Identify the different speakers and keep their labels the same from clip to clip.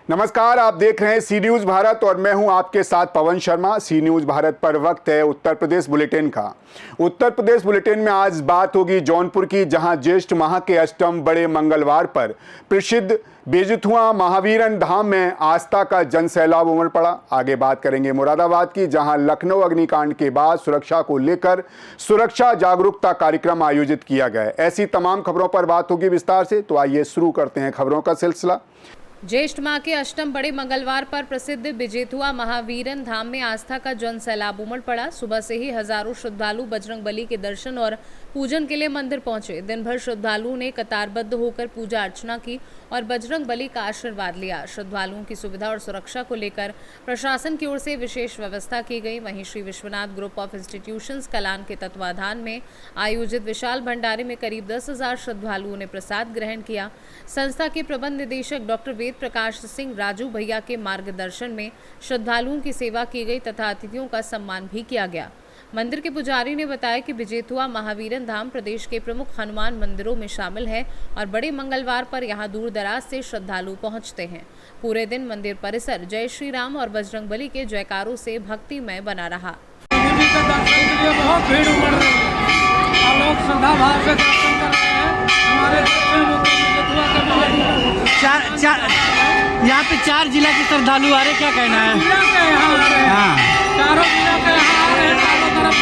Speaker 1: नमस्कार, आप देख रहे हैं सी न्यूज भारत और मैं हूं आपके साथ पवन शर्मा। सी न्यूज भारत पर वक्त है उत्तर प्रदेश बुलेटिन का। उत्तर प्रदेश बुलेटिन में आज बात होगी जौनपुर की, जहां ज्येष्ठ माह के अष्टम बड़े मंगलवार पर प्रसिद्ध बेजुथुआ महावीरन धाम में आस्था का जनसैलाब उमड़ पड़ा। आगे बात करेंगे मुरादाबाद की, जहां लखनऊ अग्निकांड के बाद सुरक्षा को लेकर सुरक्षा जागरूकता कार्यक्रम आयोजित किया गया। ऐसी तमाम खबरों पर बात होगी विस्तार से, तो आइए शुरू करते हैं खबरों का सिलसिला।
Speaker 2: ज्येष्ठ माह के अष्टम बड़े मंगलवार पर प्रसिद्ध बेजुथुआ महावीरन धाम में आस्था का जनसैलाब उमड़ पड़ा। सुबह से ही हजारों श्रद्धालु बजरंगबली के दर्शन और पूजन के लिए मंदिर पहुंचे। दिन भर श्रद्धालुओं ने कतारबद्ध होकर पूजा अर्चना की और बजरंगबली का आशीर्वाद लिया। श्रद्धालुओं की सुविधा और सुरक्षा को लेकर प्रशासन की ओर से विशेष व्यवस्था की गई। वहीं Shri Vishwanath group of institutions Kalan के तत्वाधान में आयोजित विशाल भंडारे में करीब 10,000 श्रद्धालुओं ने प्रसाद ग्रहण किया। संस्था के प्रबंध निदेशक डॉक्टर वेद प्रकाश सिंह राजू भैया के मार्गदर्शन में श्रद्धालुओं की सेवा की गई तथा अतिथियों का सम्मान भी किया गया। मंदिर के पुजारी ने बताया कि बेजुथुआ महावीरन धाम प्रदेश के प्रमुख हनुमान मंदिरों में शामिल है और बड़े मंगलवार पर यहां दूर दराज से श्रद्धालु पहुंचते हैं। पूरे दिन मंदिर परिसर जय श्री राम और बजरंगबली के जयकारों से भक्तिमय बना रहा।
Speaker 3: बहुत भीड़ उमड़ रही है, लोग श्रद्धा भाव से दर्शन कर रहे हैं। हमारे यहाँ पे 4 जिला के श्रद्धालु आ रहे, क्या कहना है? चारों जिला के यहाँ आ रहे हैं, चारों तरफ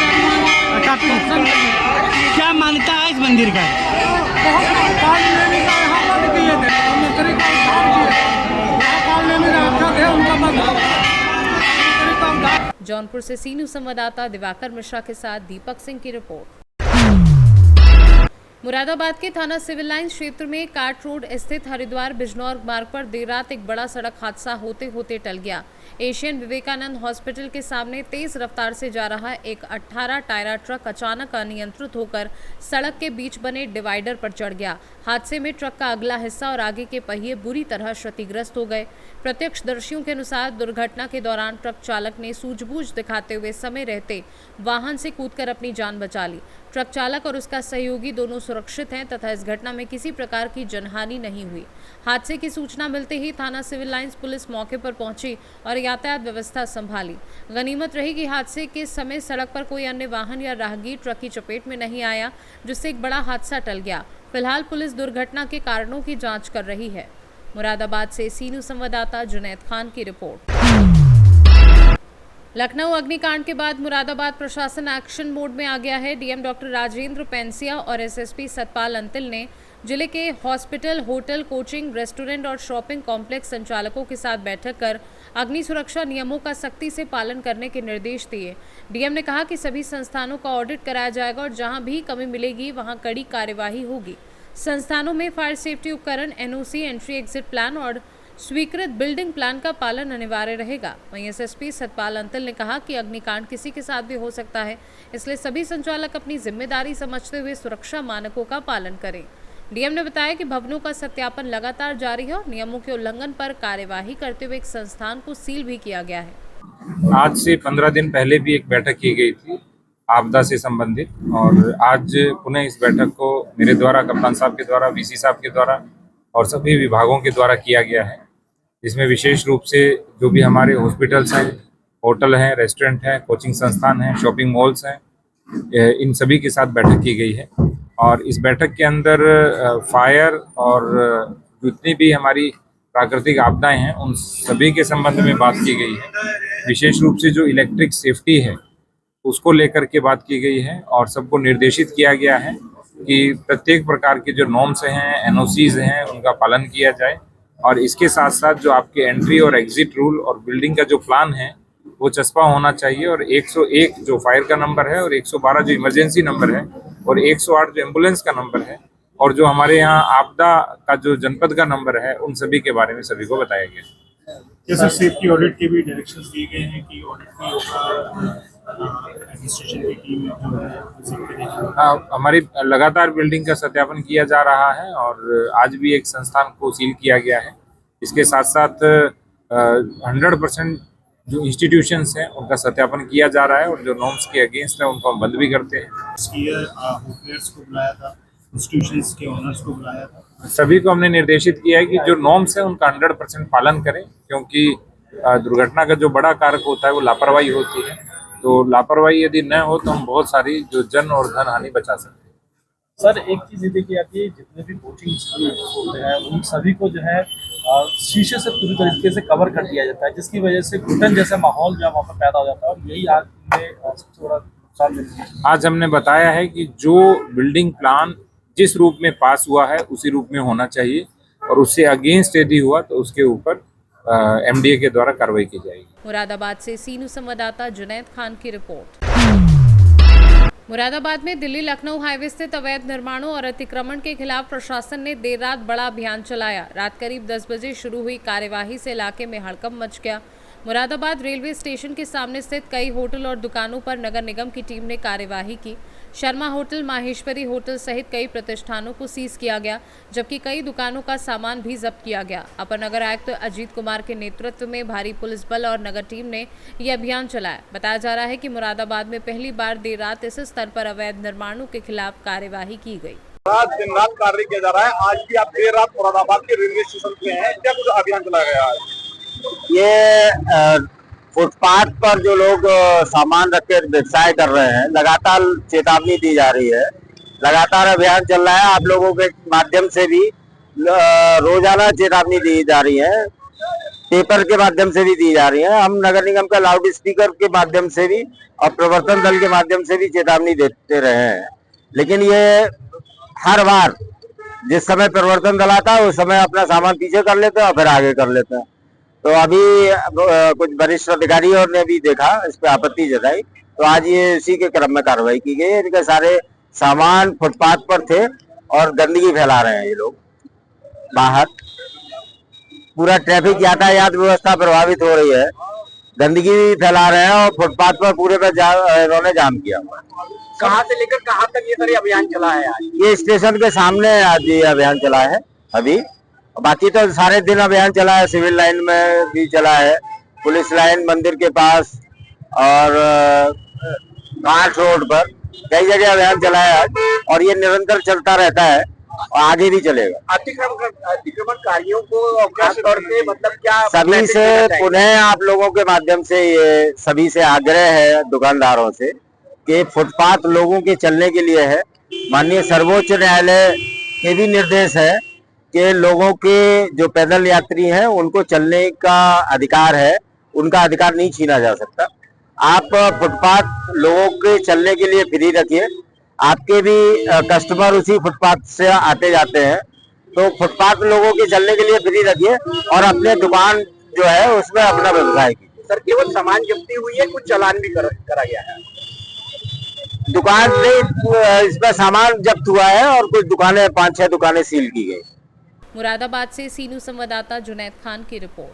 Speaker 3: काफी क्या मान्यता है इस मंदिर का? बहुत काल लेने का यहाँ बंद किए थे, मंत्री का उद्धार किए, काल लेने रखा थे उनका बंद।
Speaker 2: जौनपुर से सी न्यूज संवाददाता दिवाकर मिश्रा के साथ दीपक सिंह की रिपोर्ट। मुरादाबाद के थाना सिविल लाइन क्षेत्र में काट रोड स्थित हरिद्वार बिजनौर मार्ग पर देर रात एक बड़ा सड़क हादसा होते होते टल गया। एशियन विवेकानंद हॉस्पिटल के सामने तेज रफ्तार से जा रहा एक 18 टायरा ट्रक अचानक अनियंत्रित होकर सड़क के बीच बने डिवाइडर पर चढ़ गया। हादसे में ट्रक का अगला हिस्सा और आगे के पहिए बुरी तरह क्षतिग्रस्त हो गए। प्रत्यक्षदर्शियों के अनुसार दुर्घटना के दौरान ट्रक चालक ने सूझबूझ दिखाते हुए समय रहते वाहन से कूदकर अपनी जान बचा ली। ट्रक चालक और उसका सहयोगी दोनों सुरक्षित हैं तथा इस घटना में किसी प्रकार की जनहानि नहीं हुई। हादसे की सूचना मिलते ही थाना सिविल लाइंस पुलिस मौके पर पहुंची और यातायात व्यवस्था संभाली। गनीमत रही कि हादसे के समय सड़क पर कोई अन्य वाहन या राहगीर ट्रक की चपेट में नहीं आया, जिससे एक बड़ा हादसा टल गया। फिलहाल पुलिस दुर्घटना के कारणों की जांच कर रही है। मुरादाबाद से सी न्यूज संवाददाता जुनैद खान की रिपोर्ट। लखनऊ अग्निकांड के बाद मुरादाबाद प्रशासन एक्शन मोड में आ गया है। डीएम डॉक्टर राजेंद्र पेंसिया और एसएसपी सतपाल अंतिल ने जिले के हॉस्पिटल, होटल, कोचिंग, रेस्टोरेंट और शॉपिंग कॉम्प्लेक्स संचालकों के साथ बैठक कर अग्नि सुरक्षा नियमों का सख्ती से पालन करने के निर्देश दिए। डीएम ने कहा कि सभी संस्थानों का ऑडिट कराया जाएगा और जहां भी कमी मिलेगी वहां कड़ी कार्यवाही होगी। संस्थानों में फायर सेफ्टी उपकरण, एनओसी, एंट्री एग्जिट प्लान और स्वीकृत बिल्डिंग प्लान का पालन अनिवार्य रहेगा। वहीं एसएसपी सतपाल अंतिल ने कहा कि अग्निकांड किसी के साथ भी हो सकता है, इसलिए सभी संचालक अपनी जिम्मेदारी समझते हुए सुरक्षा मानकों का पालन करें। डीएम ने बताया कि भवनों का सत्यापन लगातार जारी है और नियमों के उल्लंघन पर कार्यवाही करते हुए एक संस्थान को सील भी किया गया है।
Speaker 4: आज से 15 दिन पहले भी एक बैठक की गई थी आपदा से संबंधित, और आज पुनः इस बैठक को मेरे द्वारा, कप्तान साहब के द्वारा, वीसी साहब के द्वारा और सभी विभागों के द्वारा किया गया है। इसमें विशेष रूप से जो भी हमारे हॉस्पिटल्स हैं, होटल हैं, रेस्टोरेंट हैं, कोचिंग संस्थान हैं, शॉपिंग मॉल्स हैं, इन सभी के साथ बैठक की गई है। और इस बैठक के अंदर फायर और जितनी भी हमारी प्राकृतिक आपदाएं हैं उन सभी के संबंध में बात की गई है। विशेष रूप से जो इलेक्ट्रिक सेफ्टी है उसको लेकर के बात की गई है और सबको निर्देशित किया गया है कि प्रत्येक प्रकार के जो नॉर्म्स हैं, एनओसीज हैं, उनका पालन किया जाए। और इसके साथ साथ जो आपके एंट्री और एग्जिट रूल और बिल्डिंग का जो प्लान है वो चस्पा होना चाहिए। और 101 जो फायर का नंबर है और 112 जो इमरजेंसी नंबर है और 108 जो एम्बुलेंस का नंबर है और जो हमारे यहाँ आपदा का जो जनपद का नंबर है, उन सभी के बारे में सभी को बताया गया।
Speaker 3: जैसे सेफ्टी ऑडिट के भी डायरेक्शंस दिए गए हैं कि ऑडिट भी होगा, एडमिनिस्ट्रेशन की टीम
Speaker 4: हमारी लगातार बिल्डिंग का सत्यापन किया जा रहा है और आज भी एक संस्थान को सील किया गया है। इसके साथ साथ 100% जो इंस्टीट्यूशंस हैं उनका सत्यापन किया जा रहा है और जो नॉर्म्स के अगेंस्ट है उनको हम बंद भी करते हैं।
Speaker 5: होटलियर्स को बुलाया था, इंस्टीट्यूशंस के ओनर्स को बुलाया था।
Speaker 4: सभी को हमने निर्देशित किया है कि जो नॉर्म्स है उनका 100% पालन करें, क्योंकि दुर्घटना का जो बड़ा कारक होता है वो लापरवाही होती है। तो लापरवाही यदि न हो तो हम बहुत सारी जो जन और धन हानि बचा सकते हैं।
Speaker 5: सर एक चीज़ ये देखिए आप, ये जितने भी कोचिंग इंस्टीट्यूट होते हैं उन सभी को जो है शीशे से पूरी तरीके से कवर कर दिया जाता है, जिसकी वजह से घुटन जैसा माहौल जो है वहाँ पर पैदा हो जाता है और यही आग में सबसे बड़ा नुकसान देती है।
Speaker 4: आज हमने बताया है कि जो बिल्डिंग प्लान जिस रूप में पास हुआ है उसी रूप में होना चाहिए और उससे अगेंस्ट यदि हुआ तो उसके ऊपर एमडीए के द्वारा कार्रवाई की जाएगी।
Speaker 2: मुरादाबाद से सीनू संवाददाता जुनैद खान की रिपोर्ट। मुरादाबाद में दिल्ली लखनऊ हाईवे स्थित अवैध निर्माणों और अतिक्रमण के खिलाफ प्रशासन ने देर रात बड़ा अभियान चलाया। रात करीब 10 बजे शुरू हुई कार्यवाही से इलाके में हड़कंप मच गया। मुरादाबाद रेलवे स्टेशन के सामने स्थित कई होटल और दुकानों पर नगर निगम की टीम ने कार्यवाही की। शर्मा होटल, माहेश्वरी होटल सहित कई प्रतिष्ठानों को सीज किया गया, जबकि कई दुकानों का सामान भी जब्त किया गया। अपर नगर आयुक्त अजीत कुमार के नेतृत्व में भारी पुलिस बल और नगर टीम ने यह अभियान चलाया। बताया जा रहा है कि मुरादाबाद में पहली बार देर रात इस स्तर पर अवैध निर्माणों के खिलाफ कार्यवाही की गई।
Speaker 6: दिन रात कार्य किया जा रहा है। आज भी आप देर रात मुरादाबाद के रेलवे स्टेशन पे हैं, क्या कुछ अभियान चलाया गया आज?
Speaker 7: ये फुटपाथ पर जो लोग सामान रख के व्यवसाय कर रहे हैं, लगातार चेतावनी दी जा रही है, लगातार अभियान चल रहा है। आप लोगों के माध्यम से भी रोजाना चेतावनी दी जा रही है, पेपर के माध्यम से भी दी जा रही है। हम नगर निगम का लाउड स्पीकर के माध्यम से भी और प्रवर्तन दल के माध्यम से भी चेतावनी देते रहे हैं, लेकिन ये हर बार जिस समय प्रवर्तन दल आता है उस समय अपना सामान पीछे कर लेते हैं और फिर आगे कर लेते हैं। तो अभी कुछ वरिष्ठ अधिकारियों ने भी देखा, इस पे आपत्ति जताई, तो आज ये इसी के क्रम में कार्रवाई की गई। इनके सारे सामान फुटपाथ पर थे और गंदगी फैला रहे हैं ये लोग बाहर। पूरा ट्रैफिक यातायात व्यवस्था प्रभावित हो रही है, गंदगी भी फैला रहे हैं और फुटपाथ पर पूरे पर इन्होंने जाम किया।
Speaker 6: कहाँ से लेकर कहाँ तक ये तरह अभियान चला है आज?
Speaker 7: ये स्टेशन के सामने आज ये अभियान चला है अभी, बाकी तो सारे दिन अभियान चला है। सिविल लाइन में भी चला है, पुलिस लाइन, मंदिर के पास और घाट रोड पर कई जगह अभियान चला है आज, और ये निरंतर चलता रहता है और आगे भी चलेगा।
Speaker 6: अतिक्रमणकारियों को खास तौर से मतलब क्या
Speaker 7: सभी से पुनः आप लोगों के माध्यम से ये सभी से आग्रह है दुकानदारों से कि फुटपाथ लोगों के चलने के लिए है। माननीय सर्वोच्च न्यायालय के भी निर्देश है कि लोगों के जो पैदल यात्री हैं उनको चलने का अधिकार है, उनका अधिकार नहीं छीना जा सकता। आप फुटपाथ लोगों के चलने के लिए फ्री रखिए, आपके भी कस्टमर उसी फुटपाथ से आते जाते हैं, तो फुटपाथ लोगों के चलने के लिए फ्री रखिए और अपने दुकान जो है उसमें अपना व्यवसाय कीजिए।
Speaker 6: सर केवल सामान जब्ती हुई है, कुछ चालान भी करा गया है?
Speaker 7: दुकान नहीं, इसमें सामान जब्त हुआ है और कुछ दुकानें, 5-6 दुकानें सील की गई।
Speaker 2: मुरादाबाद से सीनू संवाददाता जुनैद खान की रिपोर्ट।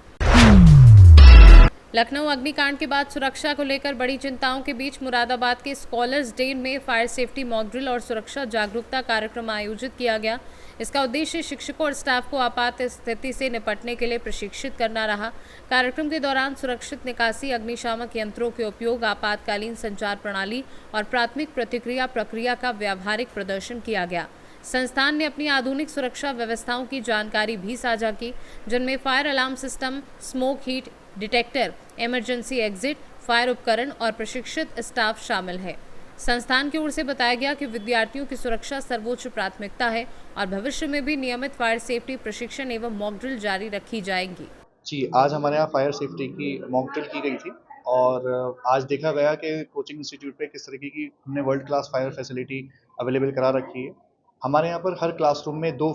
Speaker 2: लखनऊ अग्निकांड के बाद सुरक्षा को लेकर बड़ी चिंताओं के बीच मुरादाबाद के स्कॉलर्स डे में फायर सेफ्टी मॉक ड्रिल और सुरक्षा जागरूकता कार्यक्रम आयोजित किया गया। इसका उद्देश्य शिक्षकों और स्टाफ को आपात स्थिति से निपटने के लिए प्रशिक्षित करना रहा। कार्यक्रम के दौरान सुरक्षित निकासी, अग्निशामक यंत्रों के उपयोग, आपातकालीन संचार प्रणाली और प्राथमिक प्रतिक्रिया प्रक्रिया का व्यावहारिक प्रदर्शन किया गया। संस्थान ने अपनी आधुनिक सुरक्षा व्यवस्थाओं की जानकारी भी साझा की, जिनमें fire alarm system, smoke heat detector, emergency exit, fire उपकरण और प्रशिक्षित स्टाफ शामिल है। संस्थान की ओर से बताया गया कि विद्यार्थियों की सुरक्षा सर्वोच्च प्राथमिकता है और भविष्य में भी नियमित फायर सेफ्टी प्रशिक्षण एवं मॉक ड्रिल जारी रखी जाएंगी।
Speaker 5: जी, आज हमारे यहाँ फायर सेफ्टी की मॉक ड्रिल की गई थी और आज देखा गया कि कोचिंग इंस्टीट्यूट पे किस तरीके की हमने world class fire facility available करा रखी है। हमारे यहाँ पर हर क्लासरूम में 2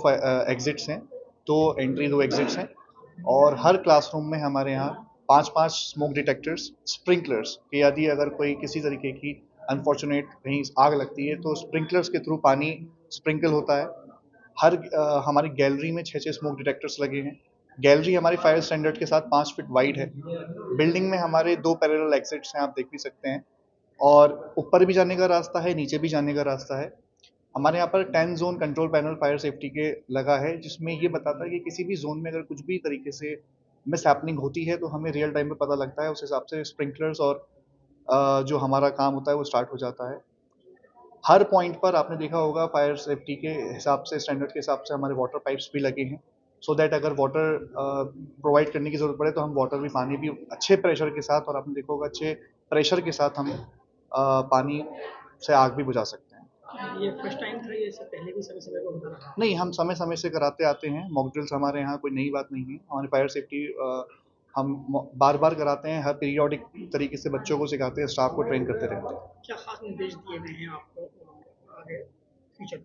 Speaker 5: एग्जिट्स हैं, 2 एंट्री 2 एग्जिट्स हैं और हर क्लासरूम में हमारे यहाँ 5-5 स्मोक डिटेक्टर्स, स्प्रिंकलर्स कि यदि अगर कोई किसी तरीके की अनफॉर्चुनेट कहीं आग लगती है तो स्प्रिंकलर्स के थ्रू पानी स्प्रिंकल होता है। हमारी गैलरी में 6-6 स्मोक डिटेक्टर्स लगे हैं। गैलरी हमारी फायर स्टैंडर्ड के साथ 5 फीट वाइड है। बिल्डिंग में हमारे 2 पैरेलल एग्जिट्स हैं, आप देख भी सकते हैं, और ऊपर भी जाने का रास्ता है, नीचे भी जाने का रास्ता है। हमारे यहाँ पर 10 zone control panel fire safety के लगा है, जिसमें ये बताता है कि किसी भी जोन में अगर कुछ भी तरीके से मिस हैपनिंग होती है तो हमें रियल टाइम में पता लगता है, उस हिसाब से स्प्रिंकलर्स और जो हमारा काम होता है वो स्टार्ट हो जाता है। हर पॉइंट पर आपने देखा होगा फायर सेफ्टी के हिसाब से, स्टैंडर्ड के हिसाब से हमारे वाटर पाइप्स भी लगे हैं, सो दैट अगर वाटर प्रोवाइड करने की ज़रूरत पड़े तो हम वाटर भी, पानी भी अच्छे प्रेशर के साथ, और आपने देखा होगा अच्छे प्रेशर के साथ हम पानी से आग भी बुझा सकते हैं।
Speaker 3: ये फर्स्ट टाइम था, ये पहले भी समय समय पर होता रहा?
Speaker 5: नहीं, हम समय समय से कराते आते हैं। मॉक ड्रिल्स हमारे यहाँ कोई नई बात नहीं है। हमारी फायर सेफ्टी हम बार बार कराते हैं, हर पीरियोडिक तरीके से बच्चों को सिखाते हैं, स्टाफ को ट्रेन करते रहते हैं।
Speaker 3: क्या खास निर्देश दिए गए हैं आपको आगे फ्यूचर में?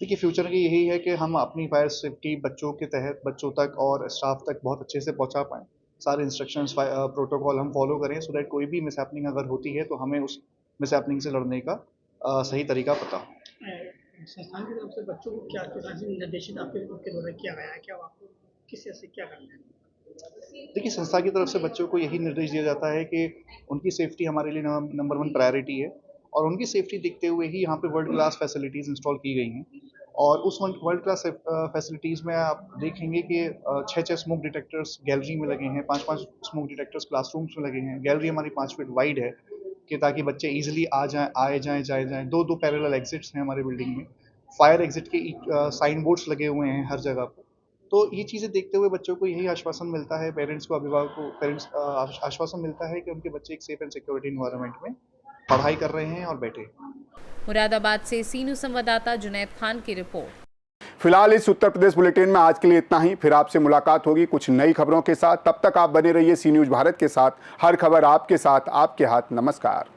Speaker 5: देखिए, फ्यूचर की यही है कि हम अपनी फायर सेफ्टी बच्चों के तहत, बच्चों तक और स्टाफ तक बहुत अच्छे से पहुंचा पाएँ। सारे इंस्ट्रक्शंस, प्रोटोकॉल हम फॉलो करें, सो दैट कोई भी मिसहैपनिंग अगर होती है तो हमें उस मिसहैपनिंग से लड़ने का सही तरीका पता हो।
Speaker 3: संस्थान की तरफ से बच्चों को क्या निर्देशित आपके द्वारा किया गया है, क्या आपको किस तरह से क्या करना है?
Speaker 5: देखिए, संस्था की तरफ से बच्चों को यही निर्देश दिया जाता है कि उनकी सेफ्टी हमारे लिए नंबर 1 प्रायोरिटी है, और उनकी सेफ्टी देखते हुए ही यहाँ पे वर्ल्ड क्लास फैसिलिटीज़ इंस्टॉल की गई हैं। और उस वर्ल्ड क्लास फैसिलिटीज़ में आप देखेंगे कि 6-6 स्मोक डिटेक्टर्स गैलरी में लगे हैं, 5-5 स्मोक डिटेक्टर्स क्लासरूम्स में लगे हैं। गैलरी हमारी 5 फीट वाइड है कि ताकि बच्चे ईजिली आए जाएँ, जाए जाएँ। 2-2 पैरेलल एग्जिट्स हैं हमारी बिल्डिंग में। फायर एग्जिट के साइन बोर्ड्स लगे हुए हैं हर जगह पर। तो ये चीज़ें देखते हुए बच्चों को यही आश्वासन मिलता है, पेरेंट्स को, अभिभावकों को आश्वासन मिलता है कि उनके बच्चे एक सेफ एंड सिक्योरिटी एनवायरनमेंट में पढ़ाई कर रहे हैं और बैठे हैं।
Speaker 2: मुरादाबाद से सी न्यूज़ संवाददाता जुनैद खान की रिपोर्ट।
Speaker 1: फिलहाल इस उत्तर प्रदेश बुलेटिन में आज के लिए इतना ही। फिर आपसे मुलाकात होगी कुछ नई खबरों के साथ। तब तक आप बने रहिए सी न्यूज़ भारत के साथ। हर खबर आपके साथ, आपके हाथ। नमस्कार।